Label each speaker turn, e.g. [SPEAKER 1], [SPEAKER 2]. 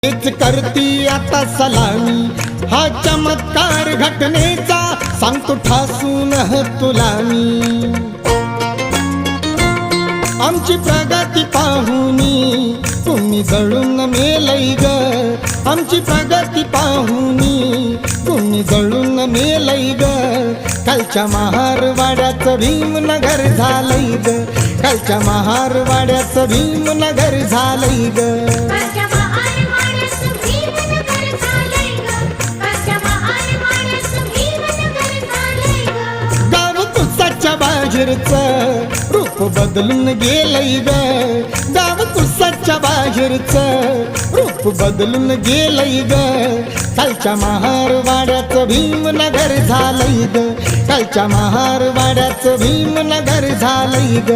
[SPEAKER 1] हेच करती आता सलामी हा चमत्कार घटनेचा सांगतो ठासून तुला मी। आमची प्रगती पाहुनी तुम्ही जळून मेलई ग, आमची प्रगती पाहुनी तुम्ही जळून मेलई ग। कालच्या महारवाड्याचं भीमनगर झालंय ग, कालच्या महारवाड्याचं भीमनगर झालंय ग। बाहेरचं रूप बदलून गेलंय ग, गाव कुसाच्या बाहेरचं रूप बदलून गेलंय ग। कालच्या महारवाड्याचं भीमनगर झालंय ग, कालच्या महारवाड्याचं भीमनगर झालंय ग।